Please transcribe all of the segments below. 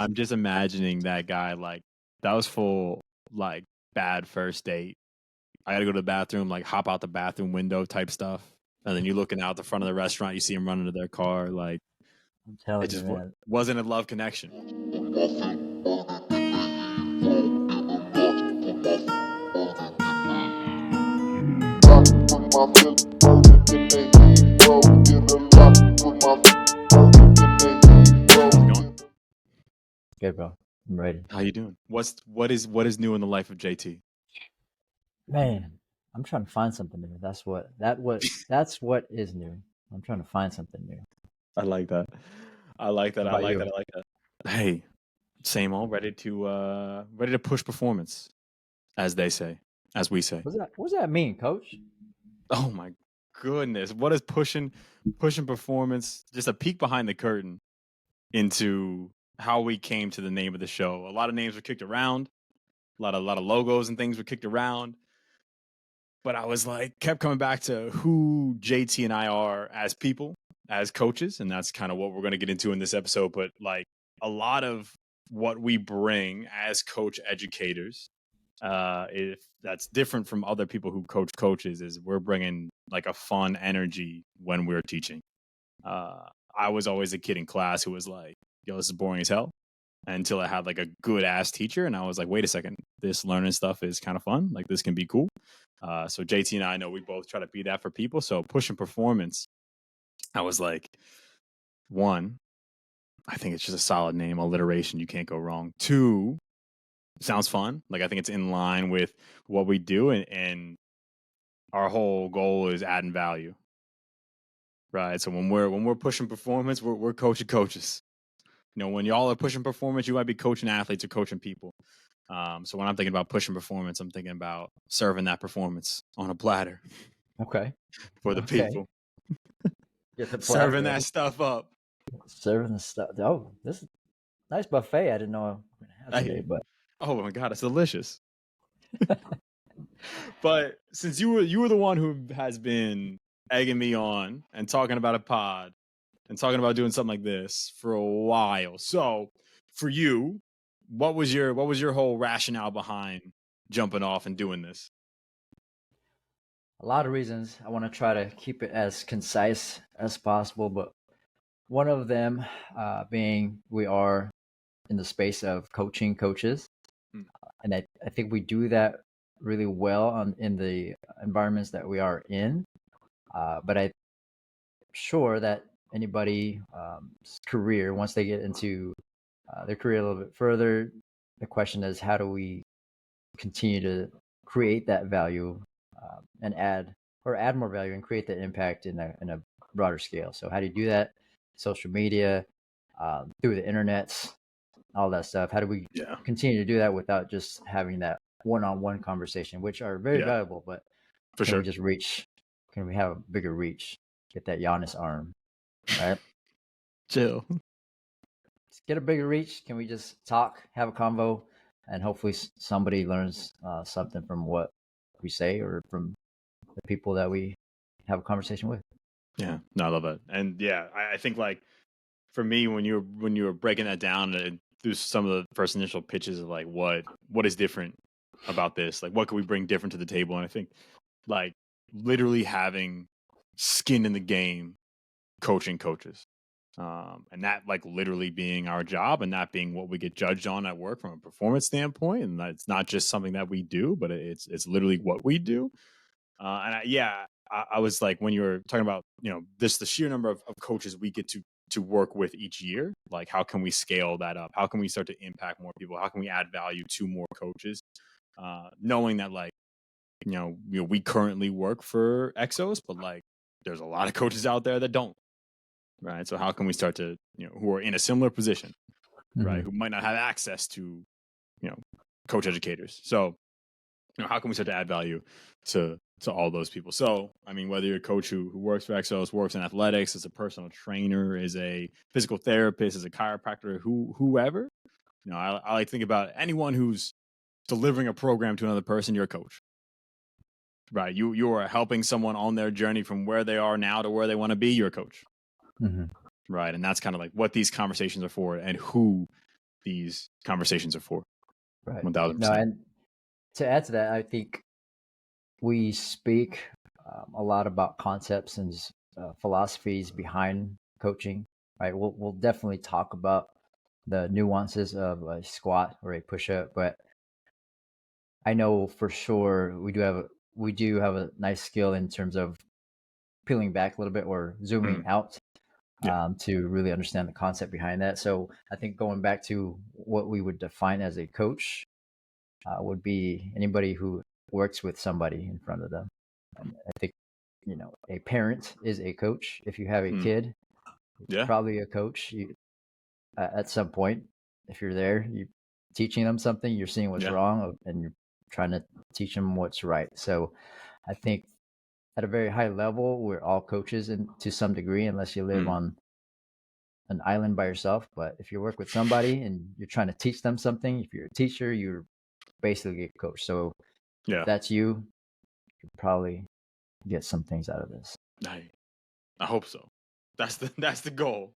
I'm just imagining that guy like that was full like bad first date. I gotta go to the bathroom, like hop out the bathroom window type stuff. And then you're looking out the front of the restaurant, you see him running to their car. Like I'm it telling you, just man. wasn't a love connection. How's it going? Good, bro. I'm ready. How you doing? What is new in the life of JT? Man, I'm trying to find something new. That's what is new. I'm trying to find something new. I like that. I like that. How I about like you? that. I like that. Hey, same old, ready to push performance, as they say, as we say. What's that mean, coach? Oh my goodness. What is pushing performance? Just a peek behind the curtain into how we came to the name of the show. A lot of names were kicked around, a lot of logos and things were kicked around. But I was like, kept coming back to who JT and I are as people, as coaches, and that's kind of what we're going to get into in this episode. But like a lot of what we bring as coach educators, if that's different from other people who coach coaches, is we're bringing like a fun energy when we're teaching. I was always a kid in class who was like, "Yo, this is boring as hell." Until I had like a good ass teacher, and I was like, "Wait a second, this learning stuff is kind of fun. Like this can be cool." So JT and I know we both try to be that for people. So pushing performance, I was like, one, I think it's just a solid name, alliteration. You can't go wrong. Two, sounds fun. Like I think it's in line with what we do, and our whole goal is adding value, right? So when we're pushing performance, we're coaching coaches. You know, when y'all are pushing performance, you might be coaching athletes or coaching people. So when I'm thinking about pushing performance, I'm thinking about serving that performance on a platter Okay. for the Okay. people, Get the platter serving that ready. stuff up. Serving the stuff. Oh, this is nice buffet. I didn't know we're gonna have today, Hey, but oh my god, it's delicious. But since you were the one who has been egging me on and talking about a pod and talking about doing something like this for a while, so for you, what was your whole rationale behind jumping off and doing this? a lot of reasons. I want to try to keep it as concise as possible, but one of them being we are in the space of coaching coaches. Hmm. And I think we do that really well in the environments that we are in. But I'm sure that anybody career, once they get into their career a little bit further, the question is how do we continue to create that value and add more value and create that impact in a broader scale. So how do you do that? Social media, through the internet, all that stuff. How do we Yeah, continue to do that without just having that one-on-one conversation, which are very yeah, valuable, but for can we sure. just reach? Can we have a bigger reach? Get that Giannis arm, right? Chill. Just get a bigger reach. Can we just talk, have a convo, and hopefully somebody learns something from what we say or from the people that we have a conversation with. Yeah, no, I love that, and yeah, I think like for me when you were breaking that down through some of the first initial pitches of like what is different about this, like what could we bring different to the table, and I think like literally having skin in the game, coaching coaches, and that like literally being our job and that being what we get judged on at work from a performance standpoint, and it's not just something that we do, but it's literally what we do. I was like, when you were talking about, this, the sheer number of coaches we get to work with each year, like how can we scale that up? How can we start to impact more people? How can we add value to more coaches? Knowing that like, we currently work for Exos, but like there's a lot of coaches out there that don't, right? So how can we start to, who are in a similar position, right? Mm-hmm. Who might not have access to, you know, coach educators. So how can we start to add value to all those people? So, I mean, whether you're a coach who works for Exos, works in athletics, is a personal trainer, is a physical therapist, is a chiropractor, whoever, I like to think about anyone who's delivering a program to another person. You're a coach, right? You are helping someone on their journey from where they are now to where they want to be. You're a coach, Mm-hmm. right? And that's kind of like what these conversations are for, and who these conversations are for. Right. 1000%. No, and to add to that, I think we speak a lot about concepts and philosophies behind coaching. Right. We'll definitely talk about the nuances of a squat or a push up, but I know for sure we do have a nice skill in terms of peeling back a little bit or zooming out Yeah. to really understand the concept behind that. So I think going back to what we would define as a coach would be anybody who works with somebody in front of them. And I think, a parent is a coach. If you have a kid, it's Yeah. probably a coach. At some point, if you're there, you're teaching them something, you're seeing what's Yeah. wrong, and you're trying to teach them what's right. So I think at a very high level, we're all coaches to some degree, unless you live on an island by yourself. But if you work with somebody and you're trying to teach them something, if you're a teacher, you're basically a coach. So if that's you probably get some things out of this. I hope so. That's the goal.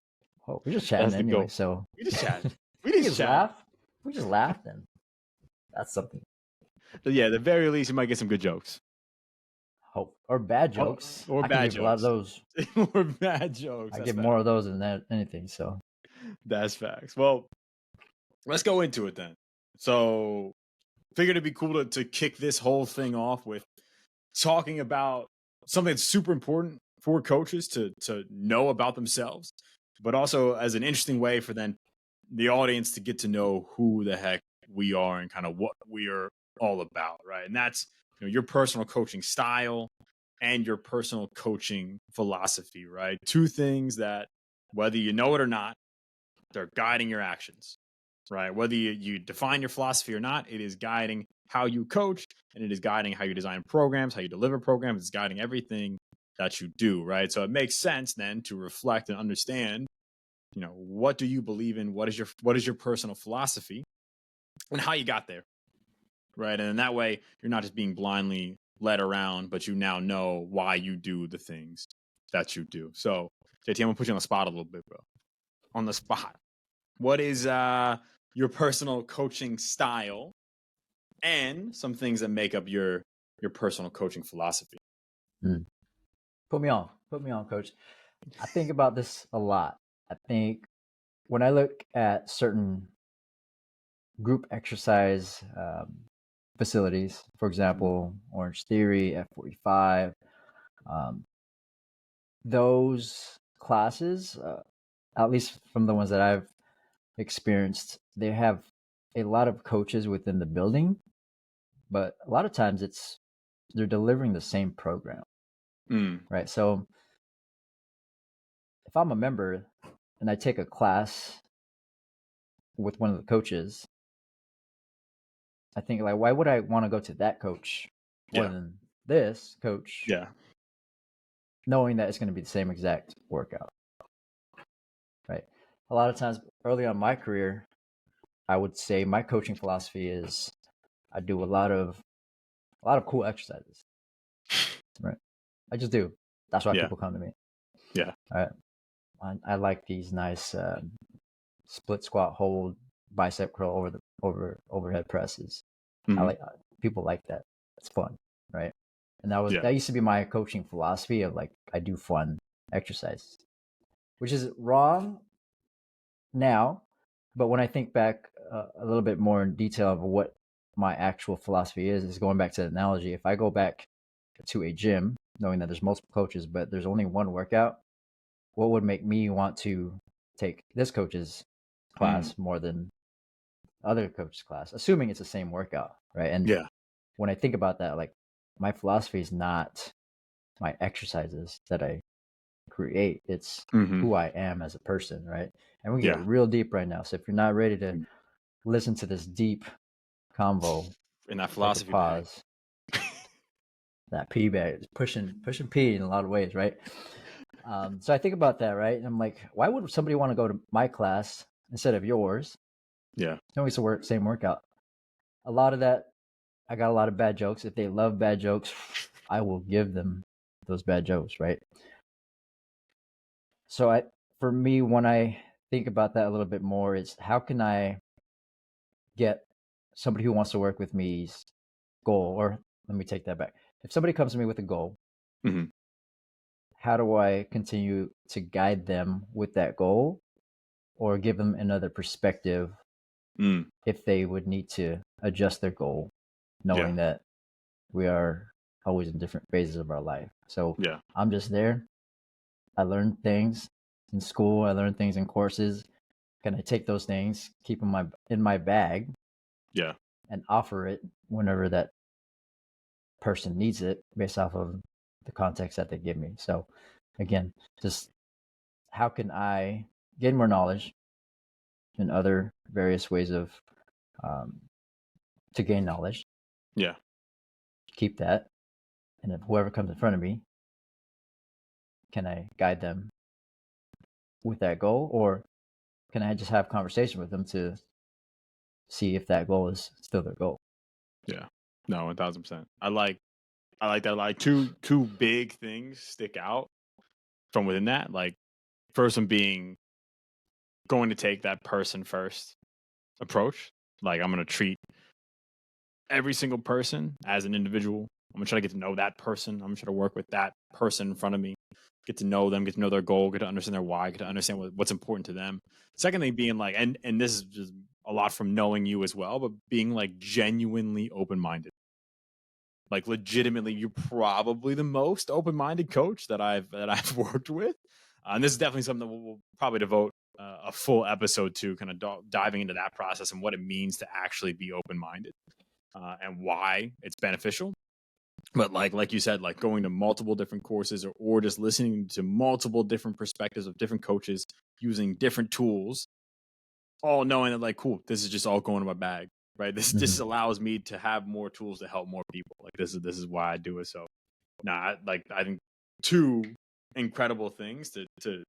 Oh, we're just chatting That's the anyway, goal. so We just chat. we just laugh. We just laugh, then that's something. But yeah, at the very least, you might get some good jokes. Hope or bad jokes. Or I bad can give jokes. a lot of those. Or bad jokes. I get more of those than anything. So that's facts. Well, let's go into it then. So, figured it'd be cool to kick this whole thing off with talking about something that's super important for coaches to know about themselves, but also as an interesting way for then the audience to get to know who the heck we are and kind of what we are all about, right? And that's your personal coaching style and your personal coaching philosophy, right? Two things that, whether you know it or not, they're guiding your actions, right? Whether you define your philosophy or not, it is guiding how you coach, and it is guiding how you design programs, how you deliver programs. It's guiding everything that you do, right? So it makes sense then to reflect and understand, what do you believe in? What is your personal philosophy, and how you got there, right? And in that way, you're not just being blindly led around, but you now know why you do the things that you do. So, JT, I'm gonna put you on the spot a little bit, bro. On the spot. What is your personal coaching style and some things that make up your personal coaching philosophy? Put me on, coach. I think about this a lot. I think when I look at certain group exercise facilities, for example, Orange Theory, F45, those classes, at least from the ones that I've experienced, they have a lot of coaches within the building, but a lot of times they're delivering the same program, right? So if I'm a member and I take a class with one of the coaches, I think, like, why would I want to go to that coach more than this coach? Yeah. Knowing that it's going to be the same exact workout, right? A lot of times early on in my career, I would say my coaching philosophy is I do a lot of cool exercises, right? I just do. That's why people come to me. Yeah. All right. I like these nice split squat hold bicep curl over overhead presses. I like people like that. It's fun, right? And that used to be my coaching philosophy of, like, I do fun exercises, which is wrong now, but when I think back a little bit more in detail of what my actual philosophy is going back to the analogy. If I go back to a gym, knowing that there's multiple coaches, but there's only one workout, what would make me want to take this coach's class more than other coach's class, assuming it's the same workout, right? And when I think about that, like, my philosophy is not my exercises that I create, it's who I am as a person, right? And we get real deep right now. So if you're not ready to listen to this deep convo in that philosophy pause, that P bag is pushing P in a lot of ways, right? So I think about that, right? And I'm like, why would somebody want to go to my class instead of yours? Yeah. No, it's the same workout. A lot of that, I got a lot of bad jokes. If they love bad jokes, I will give them those bad jokes, right? So for me, when I think about that a little bit more, it's how can I get somebody who wants to work with me's goal, or let me take that back. If somebody comes to me with a goal, Mhm. how do I continue to guide them with that goal or give them another perspective Mm. if they would need to adjust their goal, Yeah. knowing that we are always in different phases of our life. So Yeah. I'm just there. I learn things in school, I learn things in courses. Can I take those things, keep them in my bag, Yeah. and offer it whenever that person needs it based off of the context that they give me? So again, just how can I gain more knowledge in other various ways of um, to gain knowledge, Yeah. keep that, and if whoever comes in front of me, can I guide them with that goal, or can I just have conversation with them to see if that goal is still their goal? Yeah. No, 1000%. I like that. Like two big things stick out from within that. Like first one being going to take that person first approach. Like I'm gonna treat every single person as an individual. I'm gonna try to get to know that person. I'm gonna try to work with that person in front of me, get to know them, get to know their goal, get to understand their why, get to understand what's important to them. Second thing being like, and this is just a lot from knowing you as well, but being like genuinely open minded. Like legitimately, you're probably the most open minded coach that I've worked with, and this is definitely something that we'll probably devote a full episode to, kind of diving into that process and what it means to actually be open minded and why it's beneficial. But like you said, like going to multiple different courses or just listening to multiple different perspectives of different coaches using different tools, all knowing that like, cool, this is just all going in my bag, right? This Mm-hmm. allows me to have more tools to help more people. Like this is why I do it. So I think two incredible things to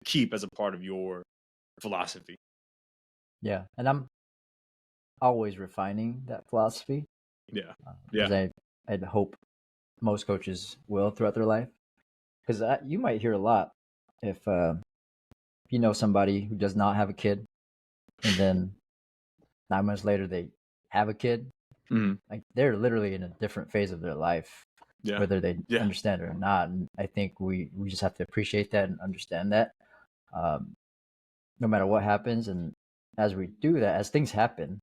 keep as a part of your philosophy. Yeah, and I'm always refining that philosophy, Yeah. as Yeah. I'd hope most coaches will throughout their life. Because you might hear a lot if you know somebody who does not have a kid, and then 9 months later they have a kid. Mhm. Like they're literally in a different phase of their life, Yeah. whether they Yeah. understand it or not. And I think we just have to appreciate that and understand that, um, no matter what happens. And as we do that, as things happen,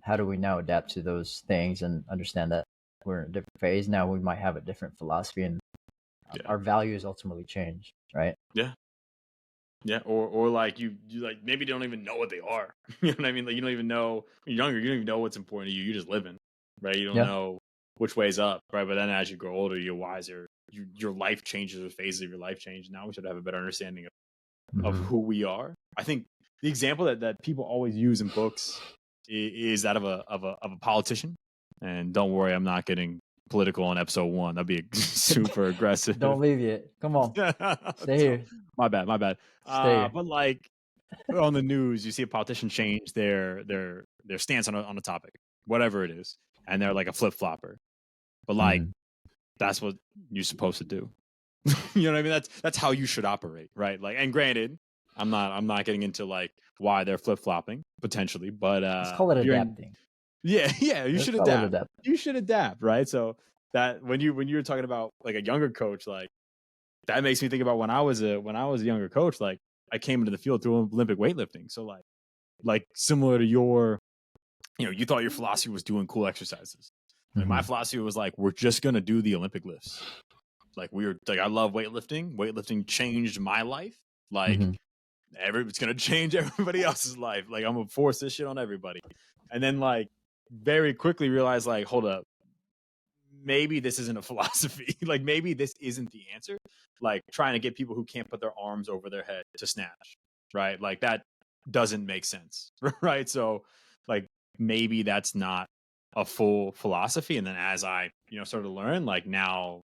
how do we now adapt to those things and understand that we're in a different phase now? We might have a different philosophy, and Yeah. our values ultimately change, right? Yeah. Yeah, or like you like maybe don't even know what they are. You know what I mean? Like you don't even know when you're younger. You don't even know what's important to you. You're just living, right? You don't Yeah. know which way's up, right? But then as you grow older, you're wiser. Your life changes, the phases of your life change. Now we should have a better understanding of Mm-hmm. who we are. I think the example that people always use in books is that of a politician. And don't worry, I'm not getting political on episode one. That'd be super aggressive. Don't leave yet. Come on, stay So here. my bad, my bad. Stay here. But like on the news, you see a politician change their stance on a topic, whatever it is, and they're like a flip flopper. But like Mm-hmm. that's what you're supposed to do. You know what I mean? That's how you should operate, right? Like, and granted, I'm not getting into like why they're flip flopping potentially, but Let's call it if you're in, adapting. yeah, yeah, you Let's should call it adapt. adapting. You should adapt, right? So that when you were talking about like a younger coach, like that makes me think about when I was a younger coach. Like I came into the field through Olympic weightlifting, so like similar to your, you thought your philosophy was doing cool exercises. Like my Mm-hmm. philosophy was like we're just gonna do the Olympic lifts. Like we were like I love weightlifting. Weightlifting changed my life. Like Mm-hmm. it's gonna change everybody else's life. Like I'm gonna force this shit on everybody, and then like very quickly realize like hold up, maybe this isn't a philosophy. Like maybe this isn't the answer. Like trying to get people who can't put their arms over their head to snatch, right? Like that doesn't make sense, right? So like maybe that's not a full philosophy. And then as I, started to learn, like now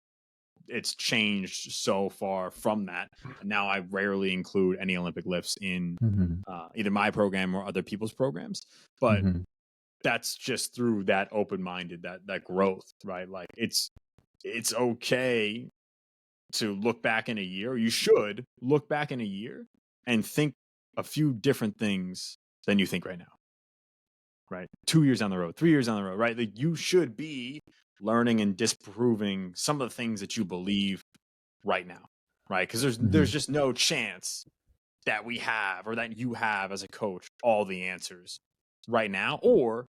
it's changed so far from that. And now I rarely include any Olympic lifts in Mm-hmm. either my program or other people's programs. But Mm-hmm. that's just through that open-minded, that growth, right? Like it's okay to look back in a year. You should look back in a year and think a few different things than you think right now. right? 2 years down the road, 3 years down the road, right? Like you should be learning and disproving some of the things that you believe right now, right? Because there's just no chance that we have or that you have as a coach all the answers right now, or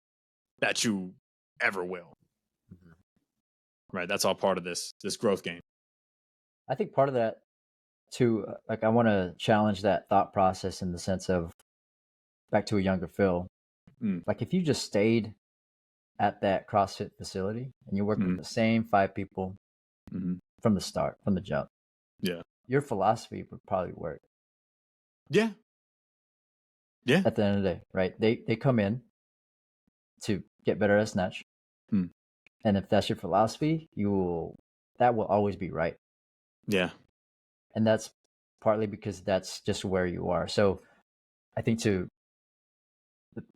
that you ever will. Right? That's all part of this growth game. I think part of that too, like I want to challenge that thought process in the sense of back to a younger Phil. Like if you just stayed at that CrossFit facility and you worked with the same 5 people from the start, from the jump, Yeah. your philosophy would probably work. Yeah. Yeah. At the end of the day, right? They come in to get better at snatch. And if that's your philosophy, that will always be right. Yeah. And that's partly because that's just where you are. So I think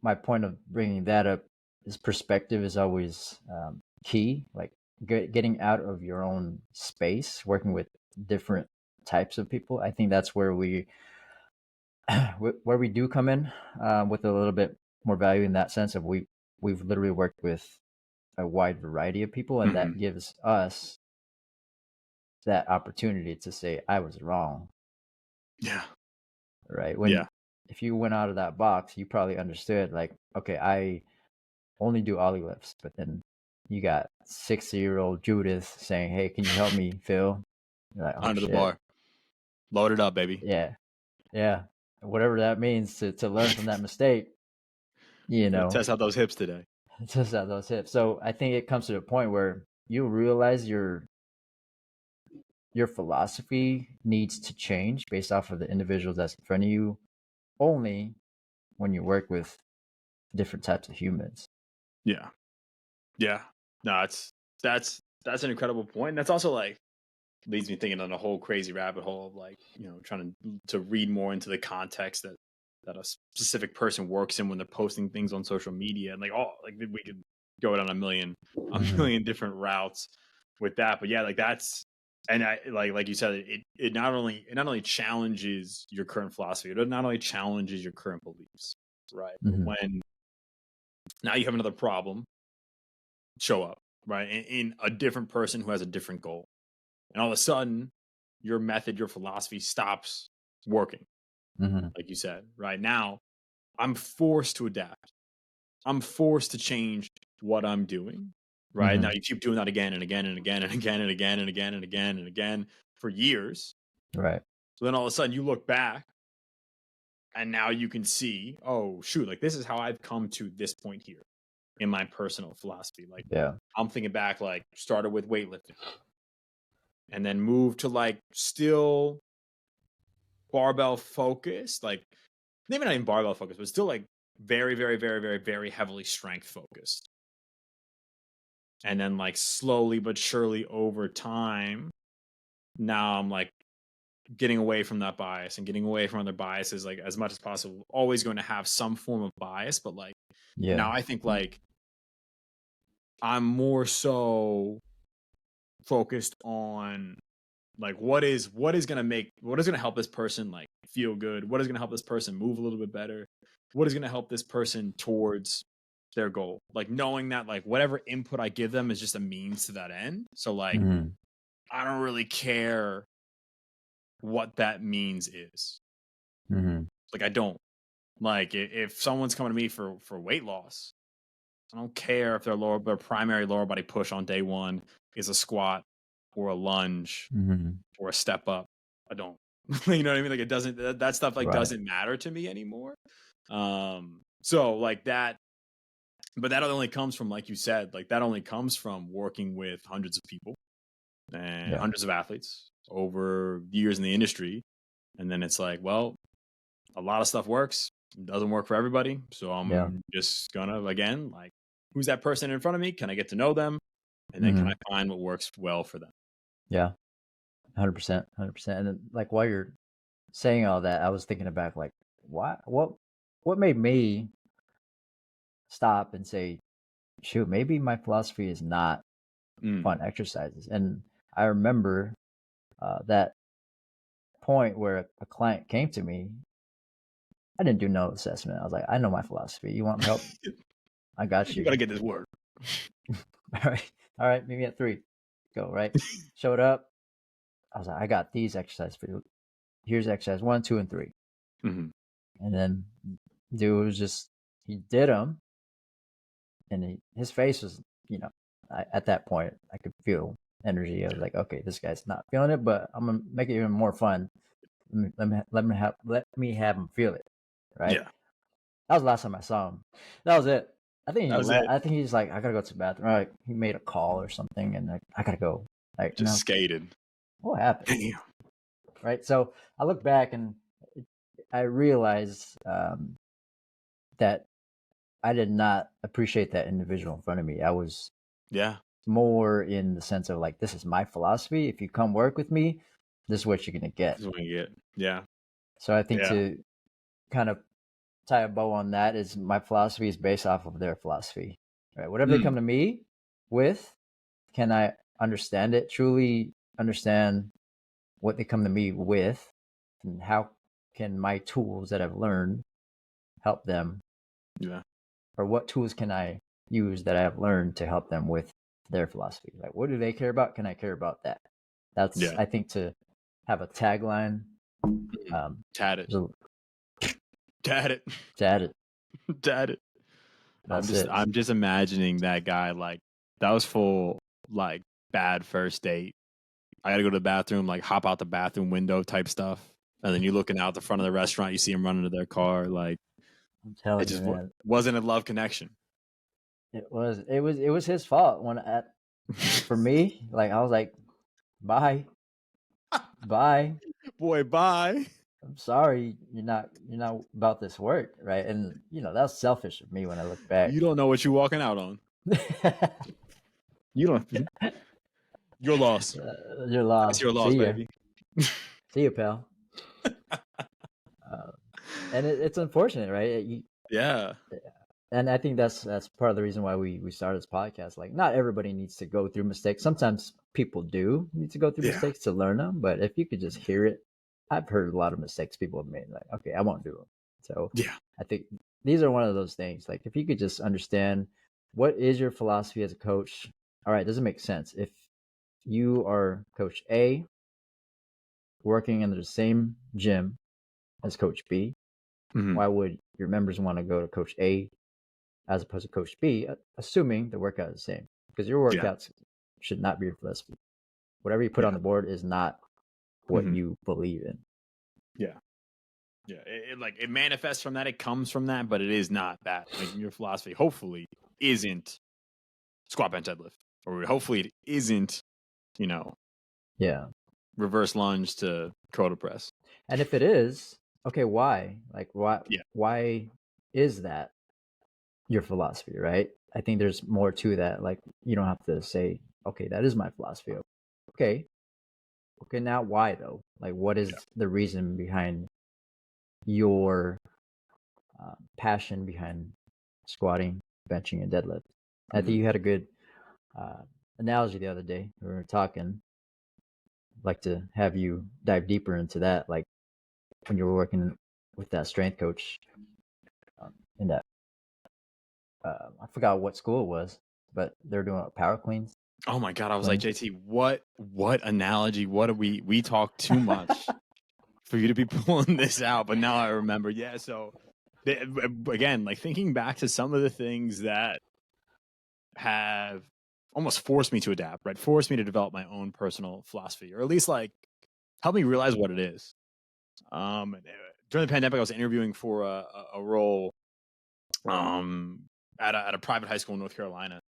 my point of bringing that up is perspective is always key. Like getting out of your own space, working with different types of people. I think that's where we do come in with a little bit more value in that sense of we've literally worked with a wide variety of people, and that gives us that opportunity to say I was wrong. Yeah. Right. Yeah. If you went out of that box, you probably understood like, okay, I only do ollie lifts, but then you got 60-year-old Judith saying, "Hey, can you help me, Phil?" You're like, "Oh Under the shit." bar. Load it up, baby. Yeah. Yeah. Whatever that means to learn from that mistake, Test out those hips today. Test out those hips. So I think it comes to a point where you realize your philosophy needs to change based off of the individuals that's in front of you only when you work with different types of humans. Yeah. Yeah. No, that's an incredible point. And that's also like leads me thinking on a whole crazy rabbit hole of like, trying to read more into the context that a specific person works in when they're posting things on social media, and like we could go down a million different routes with that. But yeah, like that's, and I like you said, it not only challenges your current philosophy, it not only challenges your current beliefs, right? But when now you have another problem show up, right? In a different person who has a different goal. And all of a sudden, your method, your philosophy stops working. Like you said, right now, I'm forced to adapt. I'm forced to change what I'm doing. Right now, you keep doing that again and again and again and again and again and again and again and again for years. Right. So then all of a sudden, you look back, and now you can see, oh shoot, like this is how I've come to this point here in my personal philosophy. Like, yeah, I'm thinking back, like started with weightlifting, and then moved to like still barbell focused, like maybe not even barbell focused, but still like very, very, very, very, very heavily strength focused. And then like slowly but surely over time, now I'm like getting away from that bias and getting away from other biases, like as much as possible. Always going to have some form of bias, but like now I think like I'm more so focused on like what is going to help this person like feel good, what is going to help this person move a little bit better, what is going to help this person towards their goal, like knowing that like whatever input I give them is just a means to that end. So like I don't really care what that means is. Like I don't, like if someone's coming to me for weight loss, I don't care if their primary lower body push on day one is a squat or a lunge or a step up. I don't. You know what I mean? Like it doesn't, that stuff like doesn't matter to me anymore. So like that, but that only comes from, like you said, like that only comes from working with hundreds of people and hundreds of athletes over years in the industry. And then it's like, well, a lot of stuff works. It doesn't work for everybody. So I'm just gonna, again, like, who's that person in front of me? Can I get to know them? And then can I find what works well for them? Yeah. 100%. 100%. And then, like, while you're saying all that, I was thinking about like, what made me stop and say, shoot, maybe my philosophy is not fun exercises. And I remember that point where a client came to me. I didn't do no assessment. I was like, I know my philosophy. You want help? I got You you. gotta get this work. All right, meet me at 3. Go, right? Showed up. I was like, I got these exercises for you. Here's exercise 1, 2, and 3. Mm-hmm. And then dude was just, he did them. And his face was, at that point, I could feel energy. I was like, okay, this guy's not feeling it, but I'm gonna make it even more fun. Let me have him feel it, right? Yeah, That was the last time I saw him. That was it. I think he that was left. it. I think he's like, I gotta go to the bathroom. Like he made a call or something, and I gotta go. Like, Just skated. what happened? Damn. Right. So I look back and I realized that I did not appreciate that individual in front of me. I was Yeah. more in the sense of like, this is my philosophy. If you come work with me, this is what you're gonna get. This is what you get. Yeah. So I think Yeah. to kind of tie a bow on that is my philosophy is based off of their philosophy. Right. Whatever they come to me with, can I understand it? Truly understand what they come to me with, and how can my tools that I've learned help them? Yeah. Or what tools can I use that I have learned to help them with their philosophy? Like, what do they care about? Can I care about that? That's, Yeah. I think, to have a tagline. Tat it. To Tat it. add it. Tat it. That's it. I'm just imagining that guy like that was full like bad first date. I gotta go to the bathroom, like hop out the bathroom window type stuff. And then you're looking out the front of the restaurant, you see him running to their car, like I'm it telling you, just man. wasn't a love connection. It was his fault for me. Like I was like, bye, bye. Boy, bye. I'm sorry, you're not about this work, right? And that's selfish of me when I look back. You don't know what you're walking out on. You don't. Your loss. You're That's lost. your loss, See ya. baby. See you, pal. And it's unfortunate, right? Yeah. And I think that's part of the reason why we started this podcast. Like, not everybody needs to go through mistakes. Sometimes people do need to go through Yeah. mistakes to learn them. But if you could just hear it, I've heard a lot of mistakes people have made. Like, okay, I won't do them. So Yeah. I think these are one of those things. Like, if you could just understand what is your philosophy as a coach. All right, does it make sense? If you are Coach A working in the same gym as Coach B, Mhm. why would your members want to go to Coach A as opposed to Coach B, assuming the workout is the same? Because your Yeah. workouts should not be your philosophy. Whatever you put on the board is not what Mhm. you believe in. Yeah. Yeah. It manifests from that. It comes from that, but it is not that. Like your philosophy, hopefully, isn't squat, bench, deadlift, or hopefully it isn't, Yeah. reverse lunge to curl press. And if it is, okay, why? Like, Yeah. why is that your philosophy, right? I think there's more to that. Like, you don't have to say, okay, that is my philosophy. Okay. Okay, now why though? Like, what is the reason behind your passion behind squatting, benching, and deadlift? I think you had a good analogy the other day. We were talking. I'd like to have you dive deeper into that, like when you were working with that strength coach in that. I forgot what school it was, but they're doing power cleans. Oh my God. I was like, JT, what analogy? What are we talk too much for you to be pulling this out? But now I remember. Yeah. So again, like thinking back to some of the things that have almost forced me to adapt, right? Forced me to develop my own personal philosophy, or at least like help me realize what it is. During the pandemic, I was interviewing for a role at a private high school in North Carolina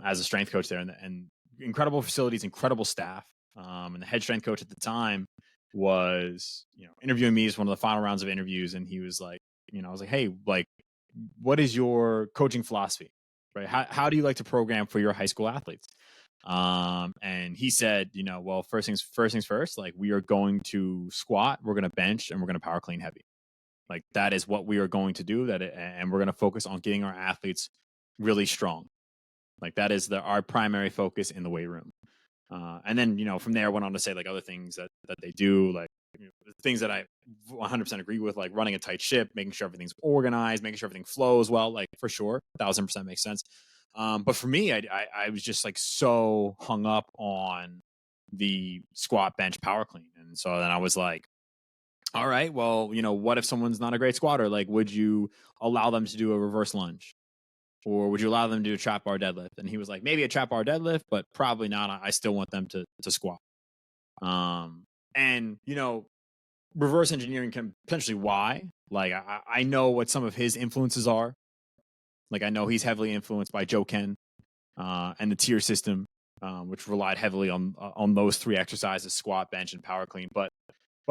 as a strength coach there, and incredible facilities, incredible staff. And the head strength coach at the time was, interviewing me as one of the final rounds of interviews, and he was like, I was like, hey, like, what is your coaching philosophy, right? How do you like to program for your high school athletes? And he said, well, first things first, like we are going to squat, we're going to bench, and we're going to power clean heavy. Like that is what we are going to do. And we're going to focus on getting our athletes really strong. Like that is our primary focus in the weight room. And then, from there, I went on to say like other things that they do, like things that I 100% agree with, like running a tight ship, making sure everything's organized, making sure everything flows well, like for sure, 1000% makes sense. But for me, I was just like so hung up on the squat, bench, power clean, and so then I was like, all right, well, what if someone's not a great squatter? Like, would you allow them to do a reverse lunge? Or would you allow them to do a trap bar deadlift? And he was like, maybe a trap bar deadlift, but probably not. I still want them to squat. And reverse engineering can potentially why. Like I know what some of his influences are. Like I know he's heavily influenced by Joe Ken and the tier system, which relied heavily on those three exercises: squat, bench, and power clean. But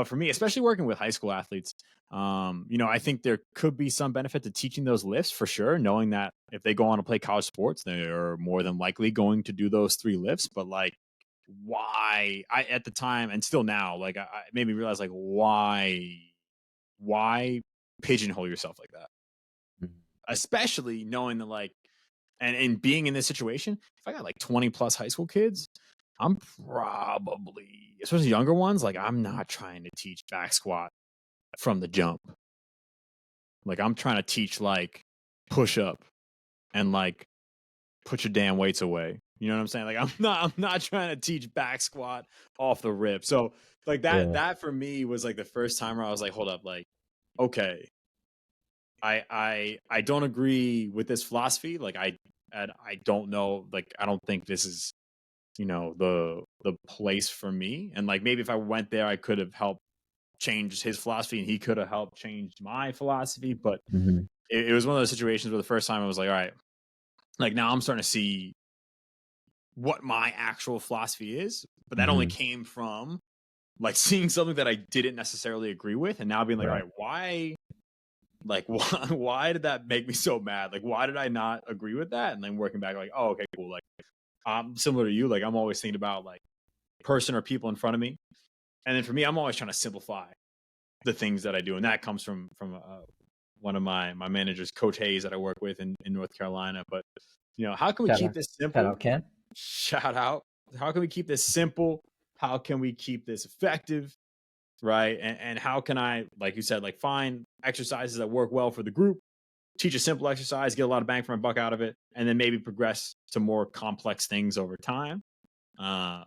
for me, especially working with high school athletes, I think there could be some benefit to teaching those lifts for sure, knowing that if they go on to play college sports, they are more than likely going to do those three lifts. But like, why I at the time and still now, like I made me realize like why pigeonhole yourself like that? Mhm. Especially knowing that like and being in this situation, if I got like 20 plus high school kids, I'm probably, especially younger ones, like I'm not trying to teach back squat from the jump. Like I'm trying to teach like push up and like put your damn weights away. You know what I'm saying? Like I'm not trying to teach back squat off the rip. So like Yeah. that for me was like the first time where I was like, hold up, like, okay, I don't agree with this philosophy. Like I don't know, like I don't think this is the place for me. And like maybe if I went there, I could have helped change his philosophy, and he could have helped change my philosophy. But Hmm. it was one of those situations where the first time I was like, all right, like now I'm starting to see what my actual philosophy is. But that only Hmm. came from like seeing something that I didn't necessarily agree with, and now being like, all Right. right, why? Like why did that make me so mad? Like why did I not agree with that? And then working back, like, oh, okay, cool. Like I'm similar to you. Like I'm always thinking about like person or people in front of me, and then for me, I'm always trying to simplify the things that I do, and that comes from one of my managers, Coach Hayes, that I work with in North Carolina. But how can we Shout keep out, this shout simple? out, Ken. Shout out. How can we keep this simple? How can we keep this effective? Right. And how can I, like you said, like find exercises that work well for the group, teach a simple exercise, get a lot of bang for my buck out of it, and then maybe progress to more complex things over time. Uh,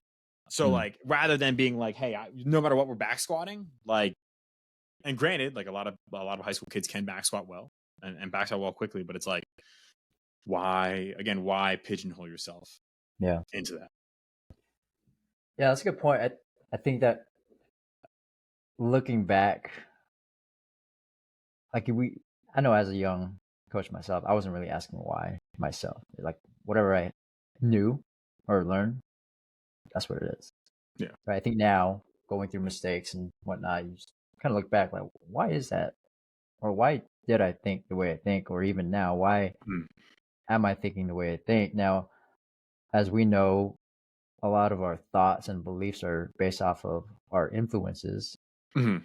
so Mm. like rather than being like, hey, no matter what, we're back squatting, like, and granted, like a lot of high school kids can back squat well and back squat well quickly, but it's like, why pigeonhole yourself Yeah. into that? Yeah, that's a good point. I think that looking back, like I know as a young coach myself, I wasn't really asking why myself. Like whatever I knew or learned, that's what it is. Yeah. But I think now going through mistakes and whatnot, you just kind of look back like, why is that? Or why did I think the way I think? Or even now, why Mm. am I thinking the way I think? Now, as we know, a lot of our thoughts and beliefs are based off of our influences, Hmm.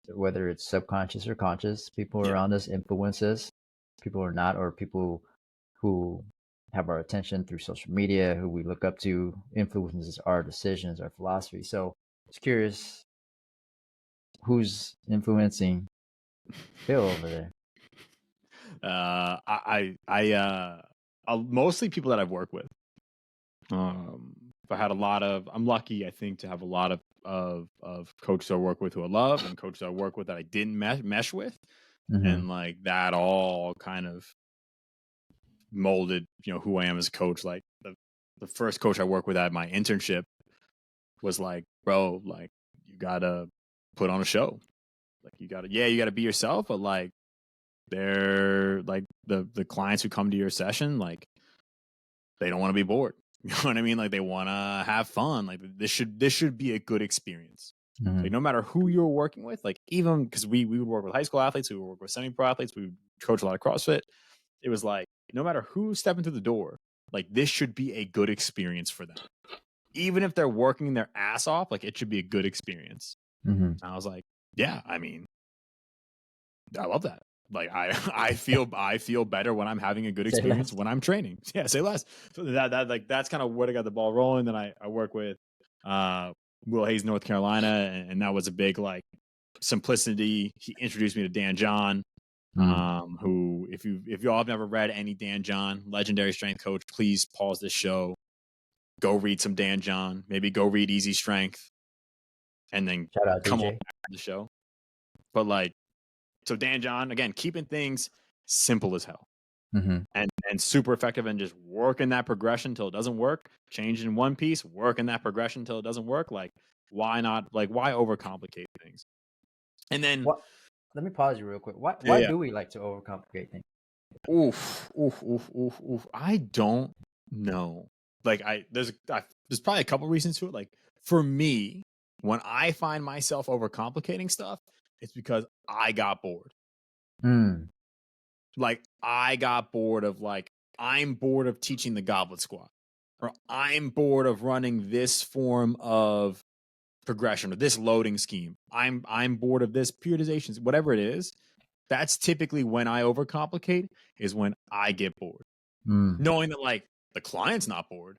whether it's subconscious or conscious. People Yeah. around us influence us, people are not, or people who have our attention through social media, who we look up to, influences our decisions, our philosophy. So it's curious who's influencing Phil over there. Mostly people that I've worked with. I had a lot of. I'm lucky, I think, to have a lot of coaches I work with who I love, and coaches I work with that I didn't mesh with, Mm-hmm. and like that all kind of molded, who I am as a coach. Like the first coach I worked with at my internship was like, bro, like you gotta put on a show. Like you gotta be yourself, but like they're like the clients who come to your session, like they don't want to be bored. You know what I mean? Like they want to have fun. Like this should be a good experience. Mm-hmm. Like no matter who you're working with, like even because we would work with high school athletes, we would work with semi-pro athletes, we would coach a lot of CrossFit. It was like no matter who's stepping through the door, like this should be a good experience for them. Even if they're working their ass off, like it should be a good experience. Mm-hmm. And I was like, yeah, I mean, I love that. Like I feel better when I'm having a good Say experience less. when I'm training. Yeah, say less. So that's kind of what I got the ball rolling. Then I work with Will Hayes, North Carolina, and that was a big like simplicity. He introduced me to Dan John, Mm. who if you all have never read any Dan John, legendary strength coach, please pause this show, go read some Dan John, maybe go read Easy Strength, and then Shout out come on DJ. back to the show. But like, so Dan John, again, keeping things simple as hell. Mm-hmm. And super effective and just working that progression until it doesn't work, changing one piece, working that progression until it doesn't work. Like, why not? Like, why overcomplicate things? And then, What? Let me pause you real quick. Why yeah, do we like to overcomplicate things? oof. I don't know. Like, there's probably a couple reasons to it. Like, for me, when I find myself overcomplicating stuff, it's because I got bored. Mm. Like, I got bored of like, I'm bored of teaching the goblet squat, or I'm bored of running this form of progression or this loading scheme. I'm bored of this periodization, whatever it is. That's typically when I overcomplicate, is when I get bored. Mm. Knowing that like the client's not bored,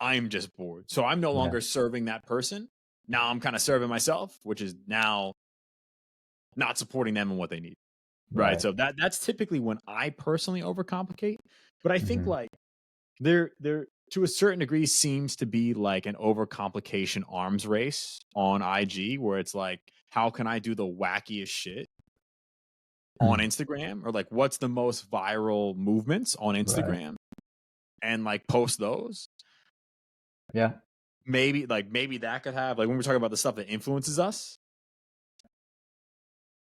I'm just bored. So I'm no Yeah. longer serving that person. Now I'm kind of serving myself, which is now not supporting them and what they need. Right. Right. So that's typically when I personally overcomplicate. But I think Mm-hmm. like there to a certain degree seems to be like an overcomplication arms race on IG where it's like, how can I do the wackiest shit on Mm. Instagram? Or like what's the most viral movements on Right. Instagram and like post those? Yeah. Maybe that could have like when we're talking about the stuff that influences us,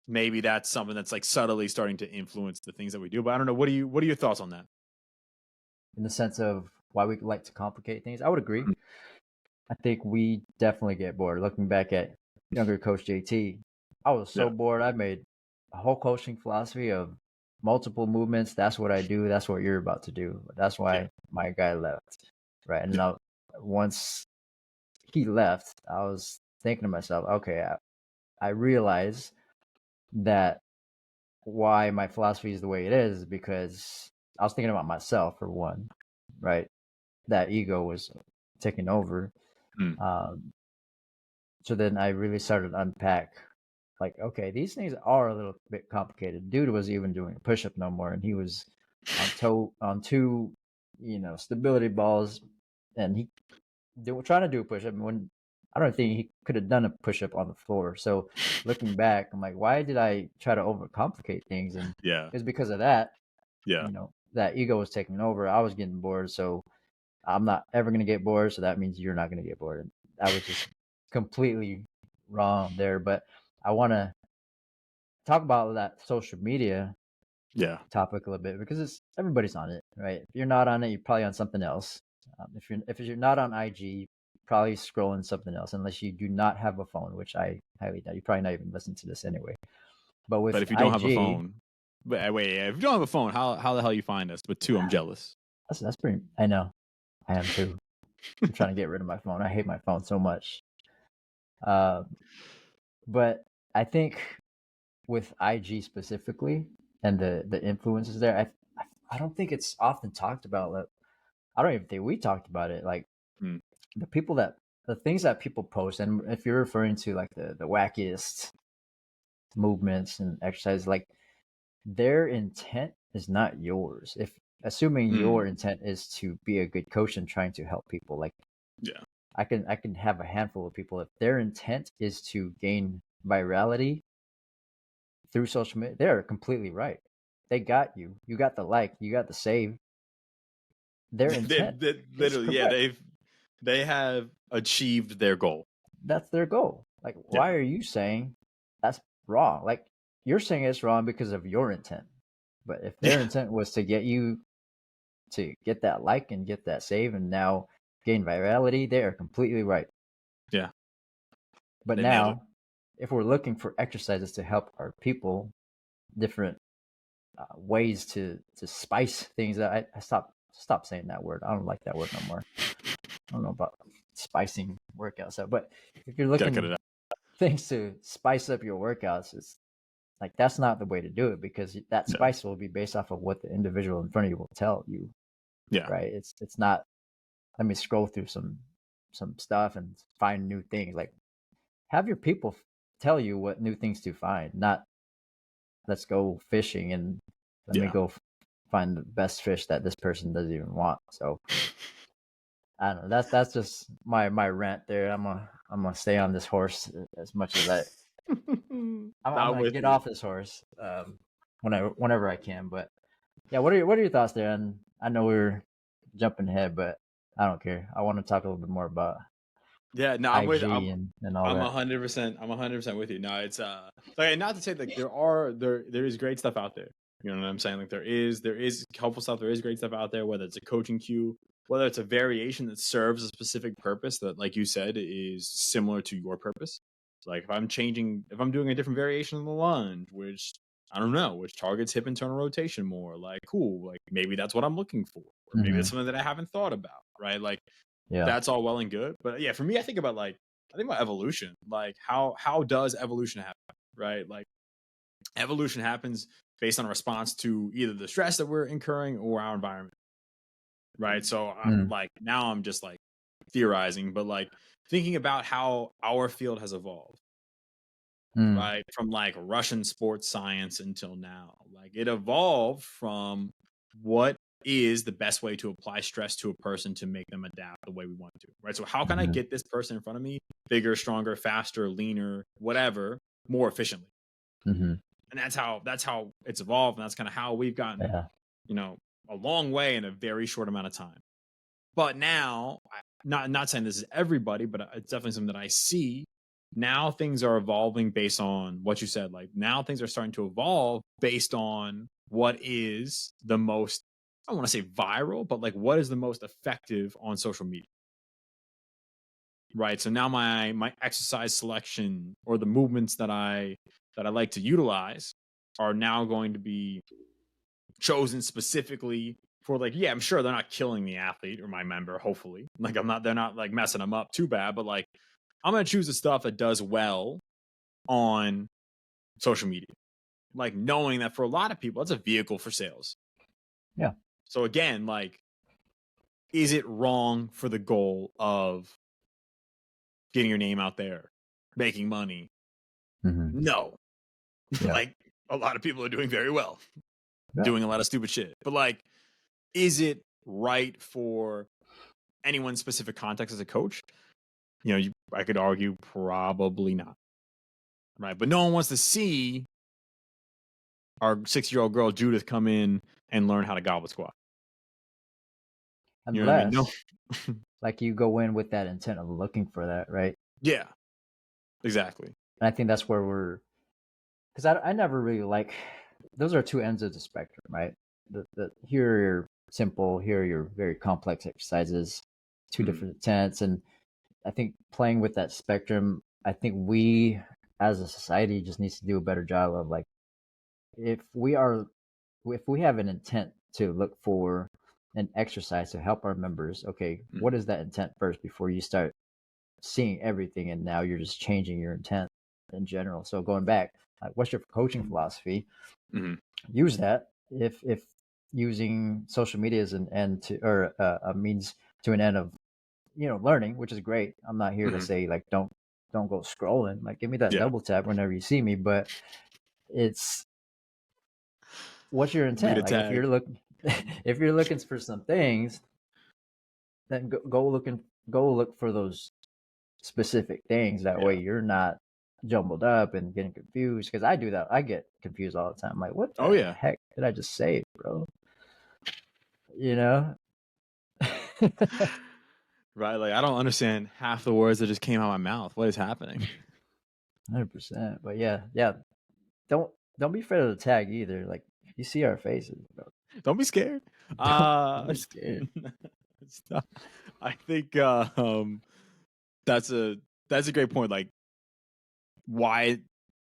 maybe that's something that's like subtly starting to influence the things that we do. But I don't know. What are your thoughts on that? In the sense of why we like to complicate things, I would agree. I think we definitely get bored. Looking back at younger Coach JT, I was so Yeah. bored. I made a whole coaching philosophy of multiple movements. That's what I do. That's what you're about to do. That's Yeah. why my guy left. Right. And Yeah. now, once he left, I was thinking to myself, okay, I realize that why my philosophy is the way it is because I was thinking about myself for one, right? That ego was taking over. Mm. Um, so then I really started to unpack, like, okay, these things are a little bit complicated. Dude was even doing a push up no more, and he was on two, stability balls, and they were trying to do a push up. When I don't think he could have done a push up on the floor. So looking back, I'm like, why did I try to overcomplicate things? And Yeah. it's because of that. Yeah. That ego was taking over. I was getting bored, so I'm not ever gonna get bored. So that means you're not gonna get bored. And I was just completely wrong there. But I want to talk about that social media Yeah. topic a little bit because everybody's on it, right? If you're not on it, you're probably on something else. If you're not on IG, you're probably scrolling something else, unless you do not have a phone, which I highly doubt. You probably not even listen to this anyway. But But with if you don't have a IG, phone, but wait, yeah, if you don't have a phone, how the hell you find us? But two, I'm jealous. that's pretty. I know, I am too. I'm trying to get rid of my phone. I hate my phone so much. Uh, but I think with IG specifically and the influences there, I don't think it's often talked about. Like, I don't even think we talked about it. Like Mm. the things that people post, and if you're referring to like the wackiest movements and exercises, like their intent is not yours. If assuming your Mm. intent is to be a good coach and trying to help people, like Yeah. I can have a handful of people if their intent is to gain virality through social media, they're completely right. They got you. You got the like. You got the save. Their intent is Literally, yeah, correct. they have achieved their goal. That's their goal. Like, Yeah. why are you saying that's wrong? Like, you're saying it's wrong because of your intent. But if their Yeah. intent was to get you to get that like and get that save and now gain virality, they are completely right. Yeah. But They nailed it. now, if we're looking for exercises to help our people, different ways to spice things up, I stop saying that word. I don't like that word no more. I don't know about spicing workouts up, but if you're Gotta cut it looking out. things to spice up your workouts, it's like that's not the way to do it because that No. spice will be based off of what the individual in front of you will tell you, Yeah. right? It's not. Let me scroll through some some stuff and find new things. Like have your people tell you what new things to find, not let's go fishing and let me Yeah. go find the best fish that this person doesn't even want. So I don't know. That's just my rant there. I'm gonna stay on this horse as much as I'm Not gonna with get you. off this horse whenever I can. But yeah, what are your thoughts there? And I know we're jumping ahead, but I don't care. I want to talk a little bit more about Yeah, no, I'm with IG and all I'm that. 100%. I'm 100% with you. No, it's like not to say like there is great stuff out there. You know what I'm saying? Like there is helpful stuff. There is great stuff out there. Whether it's a coaching cue, whether it's a variation that serves a specific purpose that, like you said, is similar to your purpose. So like if I'm doing a different variation of the lunge, which I don't know, which targets hip internal rotation more, like cool, like maybe that's what I'm looking for, or maybe Hmm. that's something that I haven't thought about, right? Like Yeah. that's all well and good, but yeah, for me, I think about evolution. Like how does evolution happen, right? Like evolution happens based on a response to either the stress that we're incurring or our environment, right? So Mm. like now I'm just like theorizing, but like thinking about how our field has evolved, Mm. right? From like Russian sports science until now. Like it evolved from what is the best way to apply stress to a person to make them adapt the way we want to, right? So how can I Hmm. get this person in front of me bigger, stronger, faster, leaner, whatever, more efficiently? Hmm. And that's how it's evolved, and that's kind of how we've gotten, Yeah. you know, a long way in a very short amount of time. But now, not saying this is everybody, but it's definitely something that I see. Now things are evolving based on what you said. Like now things are starting to evolve based on what is the most, I don't want to say viral, but like what is the most effective on social media. Right. So now my exercise selection or the movements that I like to utilize are now going to be chosen specifically for like, yeah, I'm sure they're not killing the athlete or my member, hopefully. Like they're not like messing them up too bad, but like I'm gonna choose the stuff that does well on social media. Like knowing that for a lot of people, it's a vehicle for sales. Yeah. So again, like, is it wrong for the goal of getting your name out there, making money? Hmm. No. Yeah. Like a lot of people are doing very well, Yeah. doing a lot of stupid shit. But like, is it right for anyone's specific context as a coach? I could argue probably not. Right. But no one wants to see our 6-year-old girl Judith come in and learn how to goblet squat. You know what I mean? No. Unless like you go in with that intent of looking for that, right? Yeah, exactly. And I think that's where we're because I never really like those are two ends of the spectrum, right? The here are your simple, here are your very complex exercises, two Mhm. different intents, and I think playing with that spectrum, I think we as a society just needs to do a better job of like if we are if we have an intent to look for an exercise to help our members, okay, Mhm. what is that intent first before you start seeing everything and now you're just changing your intent in general. So going back, like what's your coaching philosophy? Mhm. Use that if using social media as an end to or a means to an end of learning, which is great. I'm not here to Mhm. say like don't go scrolling. Like give me that Yeah. double tap whenever you see me, but it's what's your Lead intent? a Like if you're tag. looking if you're looking for some things, then go look for those specific things. That way Yeah. you're not jumbled up and getting confused. Because I do that. I get confused all the time. I'm like, what Oh the yeah. heck did I just say, bro? You know? Right. Like I don't understand half the words that just came out of my mouth. What is happening? 100%. But yeah, yeah. Don't don't be afraid of the tag either. Like you see our faces, bro. Don't be scared. Don't Uh be scared. stop. I think that's a that's a great point. Like why